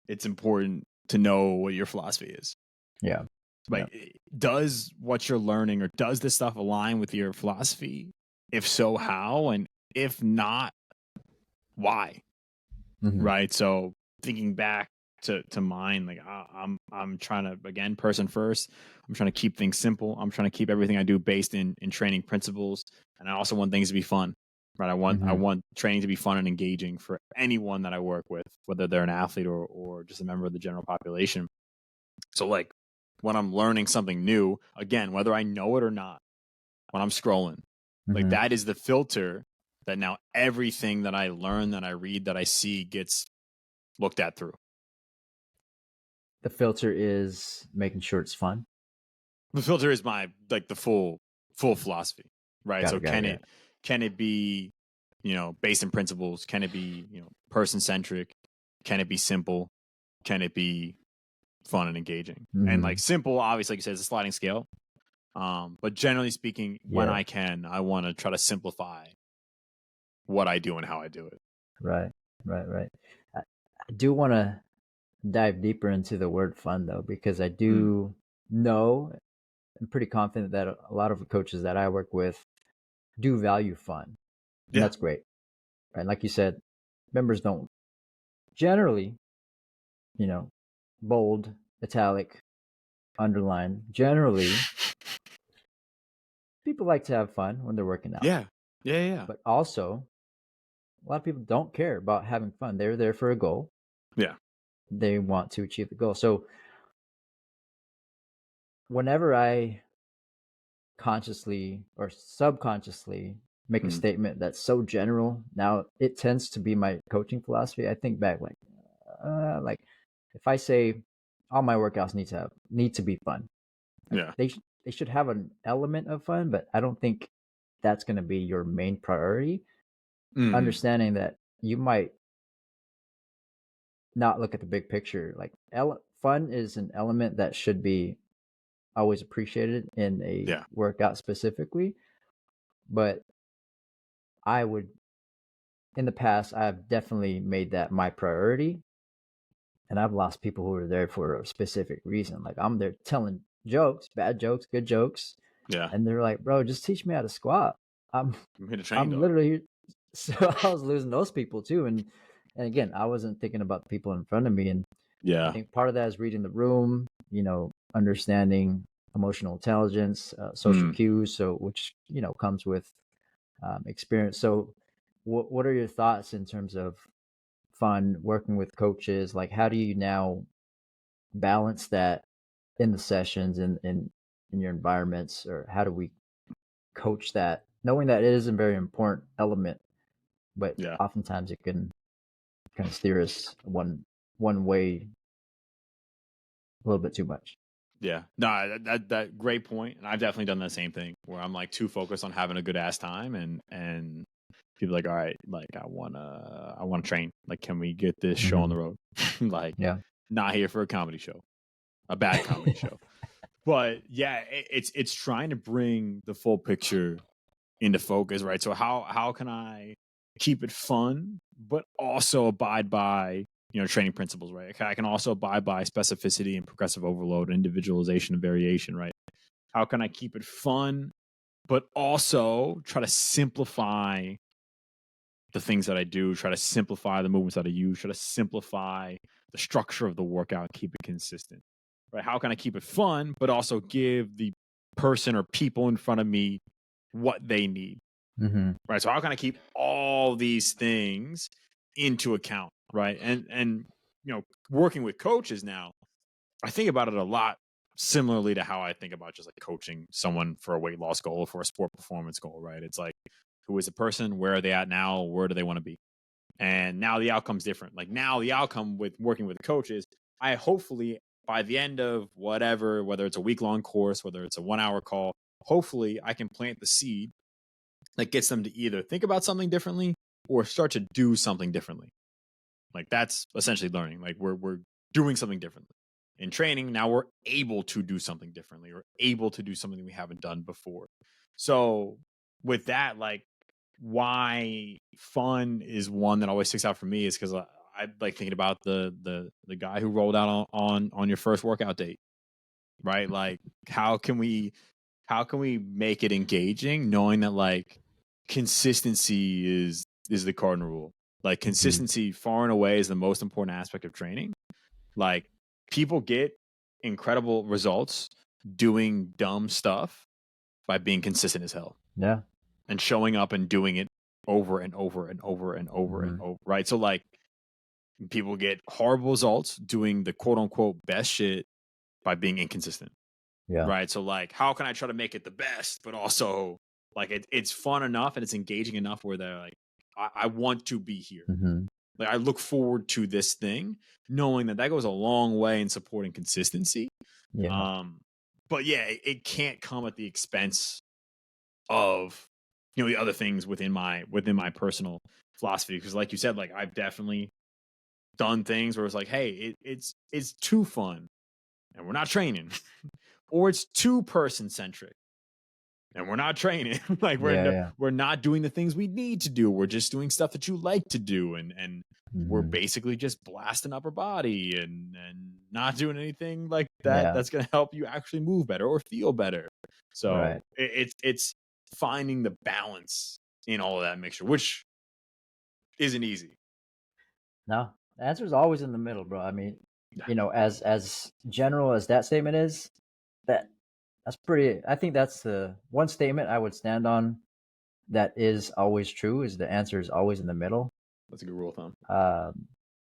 it's important to know what your philosophy is. Yeah. Yeah. Like, does what you're learning or does this stuff align with your philosophy? If so, how? And if not, why? Hmm. Right. So thinking back to mine, like I'm trying to again person first. I'm trying to keep things simple. I'm trying to keep everything I do based in training principles, and I also want things to be fun. right? I Hmm. want training to be fun and engaging for anyone that I work with, whether they're an athlete or just a member of the general population. So like when I'm learning something new, again, whether I know it or not, when I'm scrolling, like Hmm. that is the filter that now everything that I learn, that I read, that I see gets looked at through. The filter is making sure it's fun. The filter is my like the full philosophy, right? Got So it. Got it. Got it. can it be, based in principles? Can it be, person centric? Can it be simple? Can it be fun and engaging? And like Hmm. simple, obviously, like you said, it's a sliding scale. But generally speaking, when Yeah. I can, I want to try to simplify what I do and how I do it. Right. Right. Right. I do want to dive deeper into the word fun though, because I Mm. do know, I'm pretty confident that a lot of the coaches that I work with do value fun, and Yeah. that's great. Right. Like you said, members don't generally, you know, bold, italic, underline. Generally, people like to have fun when they're working out, Yeah. Yeah. Yeah. but also a lot of people don't care about having fun. They're there for a goal. Yeah. They want to achieve the goal. So whenever I consciously or subconsciously make a Mm. statement that's so general, now it tends to be my coaching philosophy. I think back like if I say all my workouts need to be fun, like Yeah. they should have an element of fun, but I don't think that's going to be your main priority. Mm. Understanding that you might not look at the big picture. Like fun is an element that should be always appreciated in a Yeah. workout specifically, but I would in the past I've definitely made that my priority, and I've lost people who are there for a specific reason. Like I'm there telling jokes, bad jokes, good jokes, Yeah. and they're like, "Bro, just teach me how to squat." I'm I'm here to train, I'm dog. literally so I was losing those people too, and again, I wasn't thinking about the people in front of me, and I Yeah. think part of that is reading the room, understanding emotional intelligence, social Mm. cues, so which comes with experience. So, what are your thoughts in terms of fun working with coaches? Like, how do you now balance that in the sessions and in your environments, or how do we coach that, knowing that it is a very important element, but Yeah. oftentimes it can kind of steer us one way a little bit too much. Yeah. No, that great point. And I've definitely done the same thing where I'm like too focused on having a good ass time and people are like, all right, like I wanna train. Like, can we get this show on Hmm. the road? Like, Yeah. not here for a comedy show. A bad comedy show. But yeah, it's trying to bring the full picture into focus, right? So how can I keep it fun, but also abide by training principles, right? I can also abide by specificity and progressive overload, individualization and variation, right? How can I keep it fun, but also try to simplify the things that I do, try to simplify the movements that I use, try to simplify the structure of the workout, keep it consistent, right? How can I keep it fun, but also give the person or people in front of me what they need, Hmm. right? So how can I keep all these things into account, right? And working with coaches now, I think about it a lot similarly to how I think about just like coaching someone for a weight loss goal or for a sport performance goal, right? It's like, who is the person? Where are they at now? Where do they want to be? And now the outcome's different. Like now the outcome with working with coaches, I hopefully by the end of whatever, whether it's a week long course, whether it's a 1 hour call, hopefully I can plant the seed that gets them to either think about something differently or start to do something differently. Like that's essentially learning. Like we're doing something differently. In training, now we're able to do something differently or able to do something we haven't done before. So with that, like why fun is one that always sticks out for me is because I like thinking about the guy who rolled out on your first workout date, right? Like how can we make it engaging, knowing that like consistency is the cardinal rule. Like Indeed. consistency far and away is the most important aspect of training. Like people get incredible results doing dumb stuff by being consistent as hell Yeah. and showing up and doing it over and over and over and over and Mhm. over, right? So like people get horrible results doing the quote unquote best shit by being inconsistent, Yeah. right? So like, how can I try to make it the best, but also like it's fun enough and it's engaging enough where they're like, I want to be here. Mhm. Like I look forward to this thing, knowing that that goes a long way in supporting consistency. Yeah. But yeah, it can't come at the expense of the other things within my personal philosophy. Because like you said, like I've definitely done things where it's like, hey, it's too fun and we're not training, or it's too person centric and we're not training. Like Yeah, yeah. we're not doing the things we need to do. We're just doing stuff that you like to do, and we're Mhm. basically just blasting upper body and not doing anything like that Yeah. that's going to help you actually move better or feel better. So Right. it's finding the balance in all of that mixture, which isn't easy. No, the answer is always in the middle, bro. I mean, Yeah. as general as that statement is, that that's pretty. I think that's the one statement I would stand on that is always true. Is the answer is always in the middle. That's a good rule of thumb. Um,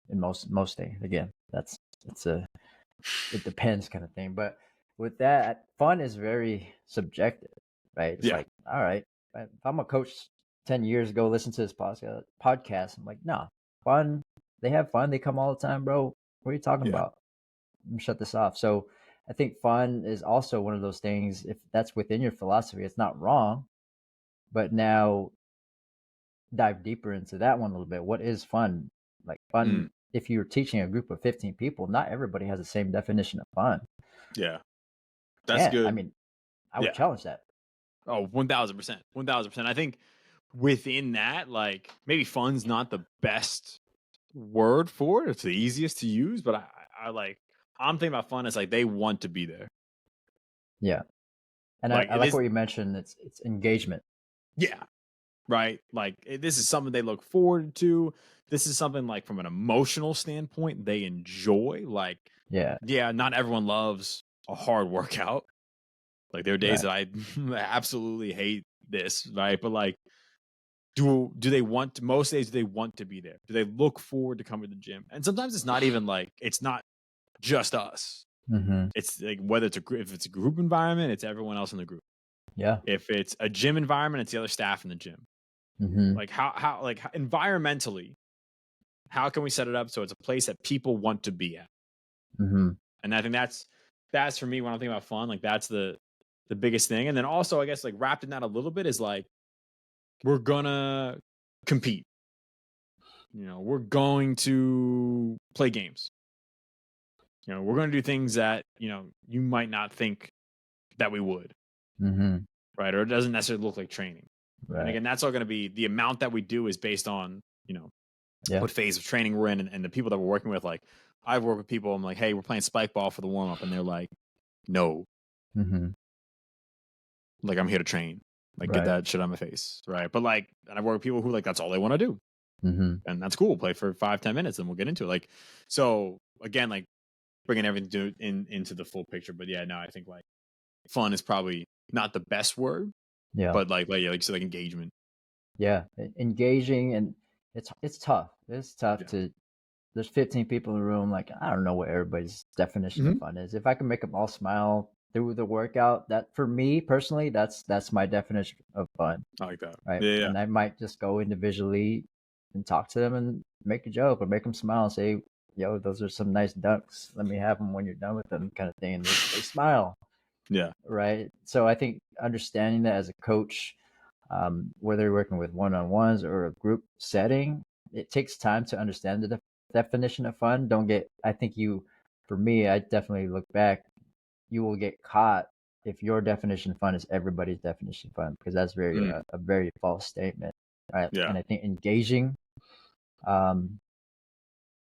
in most things, again, it's a it depends kind of thing. But with that, fun is very subjective, right? It's Yeah. like, all right, if I'm a coach 10 years ago, listen to this podcast. I'm like, no, fun. They have fun. They come all the time, bro. What are you talking Yeah. about? Shut this off. So I think fun is also one of those things. If that's within your philosophy, it's not wrong. But now dive deeper into that one a little bit. What is fun? Like Mm, fun. If you're teaching a group of 15 people, not everybody has the same definition of fun. yeah. That's And I good. mean, I would Yeah. challenge that. Oh, 1000%. 1000%. I think within that, like maybe fun's not the best word for it. It's the easiest to use, but I like I'm thinking about fun as like they want to be there. Yeah. And Like I it like is, what you mentioned. It's engagement. yeah, right. Like this is something they look forward to. This is something like from an emotional standpoint they enjoy. Like, Yeah. yeah, not everyone loves a hard workout. Like there are days Right. that I absolutely hate this, right? But like do they want to, most days do they want to be there? Do they look forward to coming to the gym? And sometimes it's not even like it's not just us. Mm-hmm. It's like whether if it's a group environment, it's everyone else in the group. Yeah. If it's a gym environment, it's the other staff in the gym. Mm-hmm. Like environmentally, how can we set it up so it's a place that people want to be at? Mm-hmm. And I think that's for me when I'm thinking about fun. Like that's the biggest thing. And then also, I guess like wrapped in that a little bit is like we're gonna compete. We're going to play games. We're going to do things that you might not think that we would, Mm-hmm. right? Or it doesn't necessarily look like training. And Right. again, that's all going to be the amount that we do is based on Yeah. what phase of training we're in, and the people that we're working with. Like I've worked with people, I'm like, hey, we're playing spike ball for the warm up, and they're like, no, Mm-hmm. like I'm here to train, like get Right. that shit on my face, right? But like, and I've worked with people who like that's all they want to do, Mm-hmm. and that's cool. Play for 5-10 minutes, and we'll get into it. Like, so again, like bringing everything into the full picture. But yeah, no, I think like fun is probably not the best word, Yeah. but yeah, like you said, like engagement. Yeah. Engaging, and it's tough. It's tough Yeah. to. There's 15 people in the room. Like, I don't know what everybody's definition of Mhm. fun is. If I can make them all smile through the workout, that for me personally, that's my definition of fun, I like that. right? Yeah, yeah, And I might just go individually and talk to them and make a joke or make them smile and say, "Yo, those are some nice dunks. Let me have them when you're done with them," kind of thing. And they smile, yeah, right? So I think understanding that as a coach, whether you're working with one-on-ones or a group setting, it takes time to understand the definition of fun. Don't get, I think for me, I definitely look back, you will get caught if your definition of fun is everybody's definition of fun, because that's mm, a very false statement, right? yeah, And I think engaging um,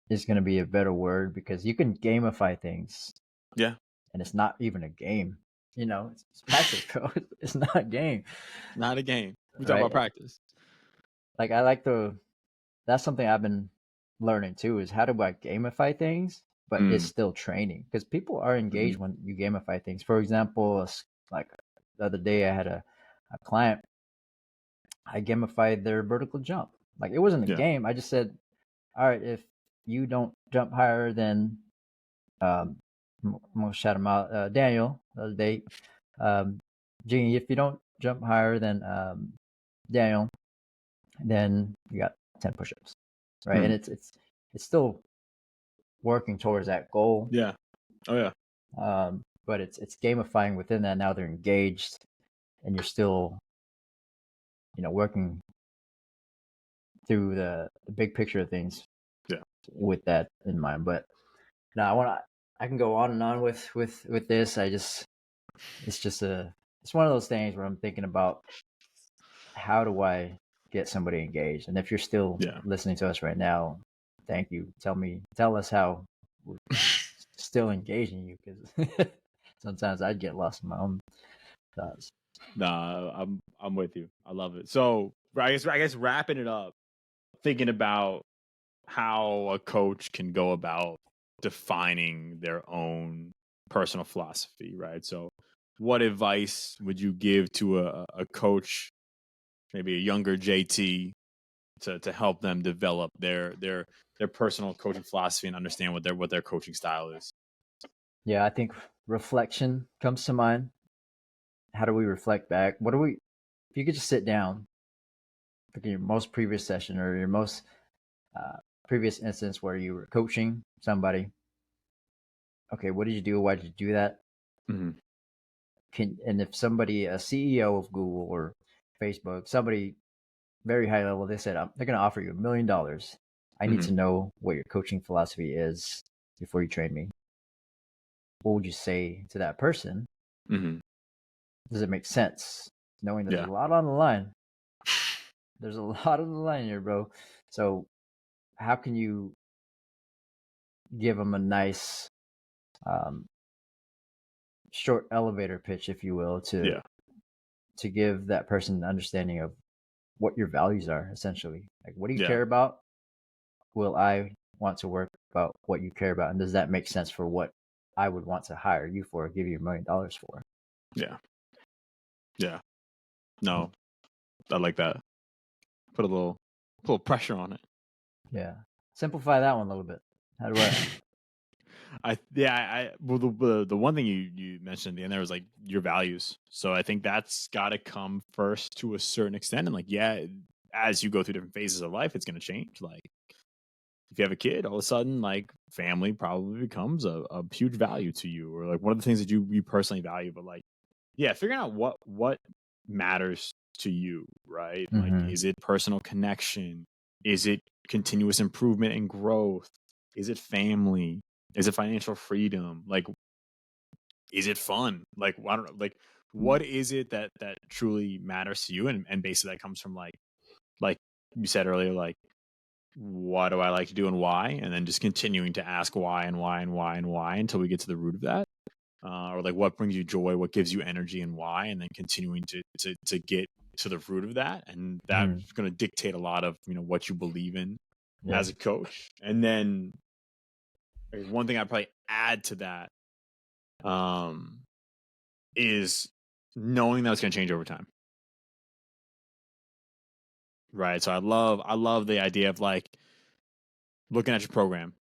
is going to be a better word, because you can gamify things yeah. and it's not even a game. It's practice, bro. It's not a game, Not a game. We talk about right? practice. Like I like the that's something I've been learning too, is how do I gamify things, but it's Mm, still training, because people are mhm, engaged when you gamify things. For example, like the other day I had a client, I gamified their vertical jump. Like it wasn't a Yeah. game. I just said, all right, if you don't jump higher than, I'm gonna shout him out, Daniel, the other day, Genie, if you don't jump higher than Daniel, then you got 10 push-ups, right? And it's still working towards that goal. Yeah. Oh yeah. But it's gamifying within that. Now they're engaged, and you're still, working through the big picture of things. Yeah. With that in mind. But now I can go on and on with this. It's one of those things where I'm thinking about how do I get somebody engaged. And if you're still Yeah. listening to us right now, thank you. Tell us how we're still engaging you, because sometimes I'd get lost in my own thoughts. Nah, I'm with you. I love it. So I guess wrapping it up, thinking about how a coach can go about defining their own personal philosophy, right? So what advice would you give to a coach, maybe a younger JT, to help them develop their personal coaching philosophy and understand what their coaching style is? Yeah, I think reflection comes to mind. How do we reflect back? If you could just sit down, like in your most previous session or your most previous instance where you were coaching somebody, okay, what did you do? Why did you do that? Mm-hmm. And if somebody, a CEO of Google or Facebook, somebody very high level, they said, they're going to offer you $1 million. I need to know what your coaching philosophy is before you train me. What would you say to that person? Mm-hmm. Does it make sense? Knowing there's Yeah. a lot on the line. There's a lot on the line here, bro. So how can you give them a nice short elevator pitch, if you will, to give that person an understanding of what your values are, essentially? Like, what do you care about? Will I want to work about what you care about? And does that make sense for what I would want to hire you for, give you $1 million for? Yeah. Yeah. No, I like that. Put a little pressure on it. Yeah. Simplify that one a little bit. How do well, the one thing you mentioned at the end there was like your values. So I think that's got to come first to a certain extent. And like, yeah, as you go through different phases of life, it's going to change. Like if you have a kid, all of a sudden, like family probably becomes a huge value to you, or like one of the things that you personally value. But like, yeah, figuring out what matters to you, right? Like, is it personal connection? Is it continuous improvement and growth? Is it family? Is it financial freedom? Like, is it fun? Like, I don't know. Like, what is it that truly matters to you? And basically, that comes from like you said earlier, like, what do I like to do and why? And then just continuing to ask why and why and why and why until we get to the root of that. Or like what brings you joy, what gives you energy, and why, and then continuing to get to the root of that, and that's going to dictate a lot of what you believe in as a coach. And then one thing I'd probably add to that is knowing that it's going to change over time, right? So I love the idea of like looking at your program,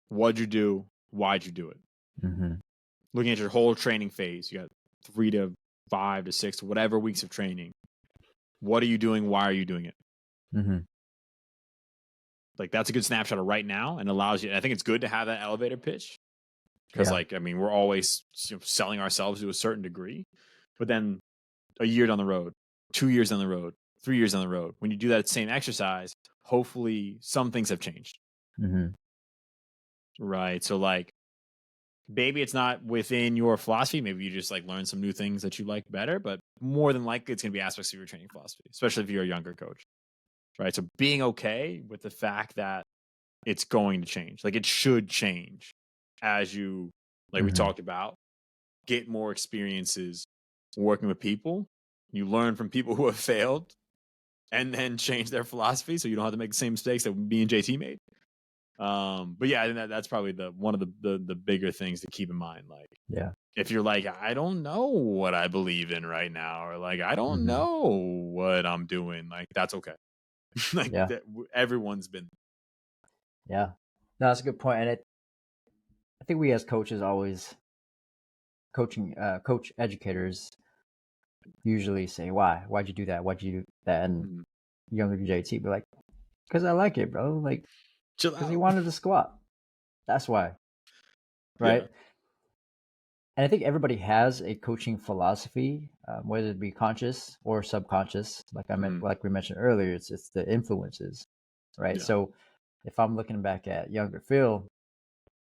what'd you do, why'd you do it, looking at your whole training phase. You got 3 to 5 to 6 to whatever weeks of training. What are you doing? Why are you doing it? Like that's a good snapshot of right now and allows you. I think it's good to have that elevator pitch because, like, I mean, we're always selling ourselves to a certain degree, but then a year down the road, 2 years down the road, 3 years down the road, when you do that same exercise, hopefully some things have changed. Right. So like, maybe it's not within your philosophy. Maybe you just like learn some new things that you like better, but more than likely it's going to be aspects of your training philosophy, especially if you're a younger coach. Right. So being okay with the fact that it's going to change, like it should change as you, like we talked about, get more experiences working with people. You learn from people who have failed and then change their philosophy so you don't have to make the same mistakes that me and JT made. But yeah, I think that's probably one of the bigger things to keep in mind. Like, if you're like, I don't know what I believe in right now, or like, I don't Hmm. know what I'm doing, like, that's okay. Like, Yeah. everyone's been. Yeah. No, that's a good point. And I think we as coaches always coach educators usually say, why'd you do that? Why'd you do that? And Mhm. younger JT be like, because I like it, bro. Like, Chill because he out. wanted to squat. That's why. Yeah. Right. And I think everybody has a coaching philosophy, whether it be conscious or subconscious. Mhm. Like we mentioned earlier, it's the influences, right? Yeah. So if I'm looking back at younger Phil,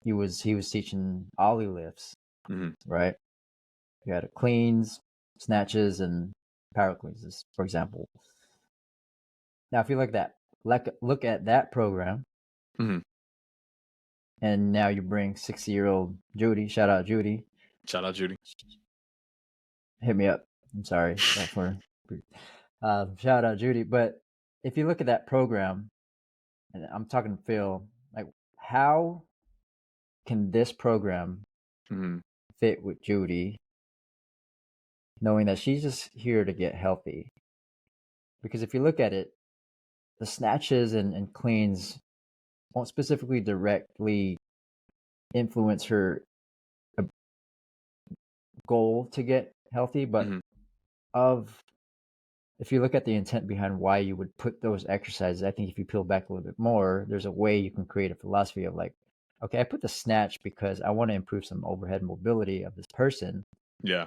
he was teaching ollie lifts, Mhm. right? You had cleans, snatches, and power cleans, for example. Now, if you look at that program, Mhm. and now you bring 60-year-old Judy, shout out Judy, Shout out Judy. hit me up. I'm sorry for shout out Judy. But if you look at that program, and I'm talking to Phil, like how can this program Mhm. fit with Judy, knowing that she's just here to get healthy? Because if you look at it, the snatches and cleans won't specifically directly influence her uh, goal to get healthy, but Mhm. of if you look at the intent behind why you would put those exercises, I think if you peel back a little bit more, there's a way you can create a philosophy of like, okay, I put the snatch because I want to improve some overhead mobility of this person. Yeah.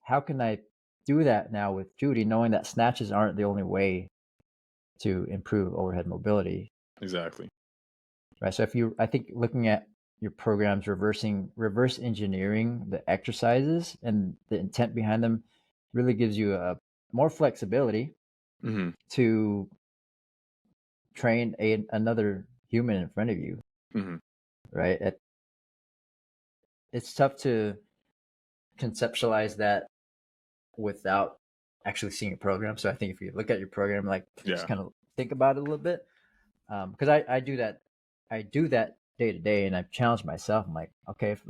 How can I do that now with Judy, knowing that snatches aren't the only way to improve overhead mobility, Exactly. right? So I think looking at your programs, reverse engineering the exercises and the intent behind them really gives you a more flexibility Mhm. to train another human in front of you, Mhm. right? It's tough to conceptualize that without actually seeing a program. So I think if you look at your program, like just Yeah. kind of think about it a little bit, because I do that. I do that day to day, and I've challenged myself. I'm like, okay, if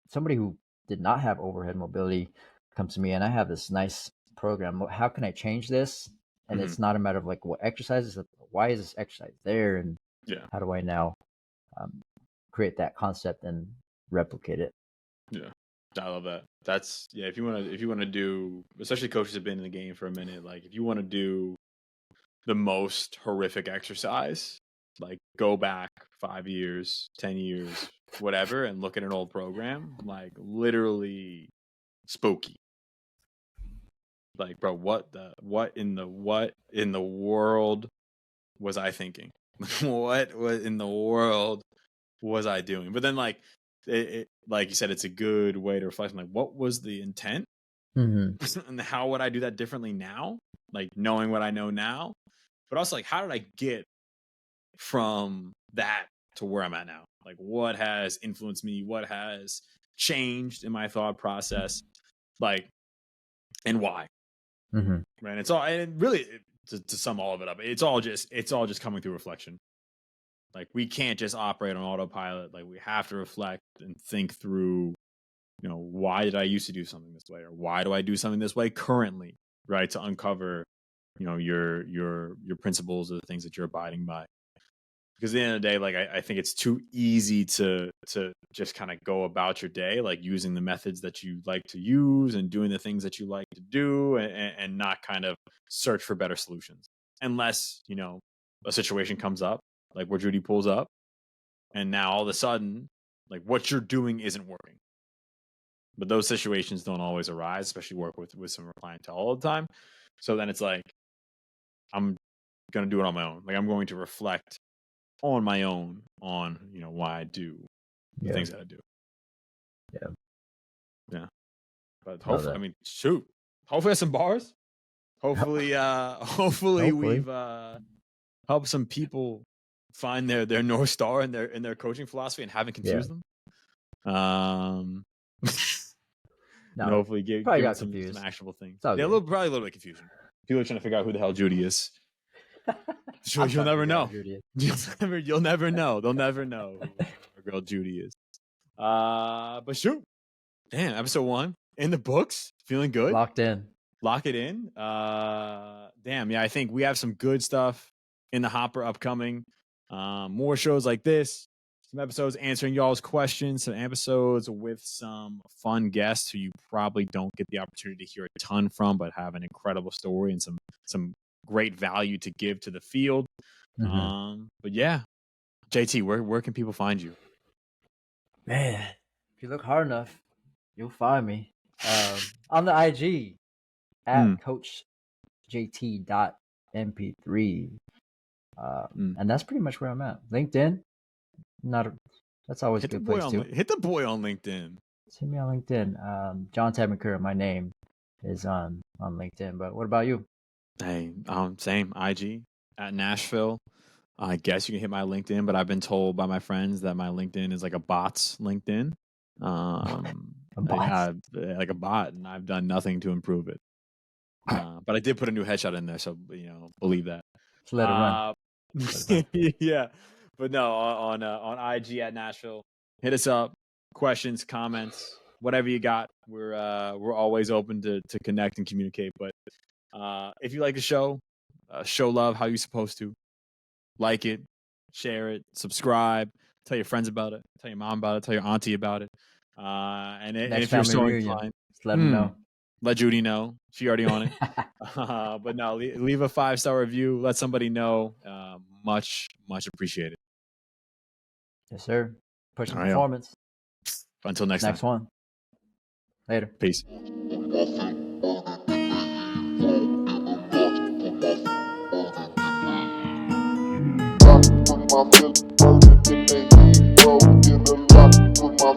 somebody who did not have overhead mobility comes to me, and I have this nice program, how can I change this? And Mhm. it's not a matter of like what exercises, why is this exercise there, and Yeah. how do I now um, create that concept and replicate it? Yeah. I love that. That's yeah. If you want to do, especially coaches have been in the game for a minute. Like if you want to do the most horrific exercise, like go back 5 years, 10 years, whatever, and look at an old program. Like literally spooky. Like bro, what in the world was I thinking? What was in the world was I doing? But then like you said, it's a good way to reflect on like what was the intent Mm-hmm. and how would I do that differently now? Like knowing what I know now, but also like how did I get from that to where I'm at now? Like what has influenced me? What has changed in my thought process? Like and why? Mm-hmm. Right? It's all and really to sum all of it up, it's all just coming through reflection. Like we can't just operate on autopilot. Like we have to reflect and think through, why did I used to do something this way, or why do I do something this way currently, right? To uncover, your principles or the things that you're abiding by. Because at the end of the day, like I think it's too easy to just kind of go about your day, like using the methods that you like to use and doing the things that you like to do, and not kind of search for better solutions, unless a situation comes up, like where Judy pulls up, and now all of a sudden, like what you're doing isn't working. But those situations don't always arise, especially work with some clientele all the time. So then it's like I'm gonna do it on my own. Like I'm going to reflect on my own on why I do the Yeah. things that I do. Yeah. Yeah. But Love hopefully, I that. mean, shoot. Hopefully, some bars. Hopefully, hopefully Hopefully. we've helped some people find their north star in their coaching philosophy and haven't Yeah. confused them. Um, and No, hopefully probably give them got some confused. actionable things. It's all Yeah, good. probably a little bit of confusion. People are trying to figure out who the hell Judy is. Sure, I'm you'll trying to never figure out know. who it is. You'll never know. They'll never know who our girl Judy is. But shoot. Damn, episode 1 in the books. Feeling good. Locked in. Lock it in. Damn, yeah, I think we have some good stuff in the hopper upcoming. More shows like this, some episodes answering y'all's questions, some episodes with some fun guests who you probably don't get the opportunity to hear a ton from, but have an incredible story and some great value to give to the field. But yeah, JT, where can people find you? Man, if you look hard enough, you'll find me on the IG at coachjt.mp3. And that's pretty much where I'm at. LinkedIn, that's always a good place too. Hit the boy on LinkedIn. Hit me on LinkedIn. John Tabakura, my name is on LinkedIn. But what about you? Hey, same IG at Nashville. I guess you can hit my LinkedIn, but I've been told by my friends that my LinkedIn is like a bot's LinkedIn. Like a bot, and I've done nothing to improve it. But I did put a new headshot in there, so believe that. So let it run. Yeah, but no, on IG at Nashville, hit us up. Questions, comments, whatever you got. We're always open to connect and communicate. But if you like the show, show love how you're supposed to. Like it, share it, subscribe, tell your friends about it, tell your mom about it, tell your auntie about it. And if you're so inclined, let them know. Let Judy know. She already on it. But no, leave a 5-star review. Let somebody know. Much appreciated. Yes, sir. Pushing performance. Until next time. Next one. Later. Peace. My feel burning in the heat, bro. Get a lot with my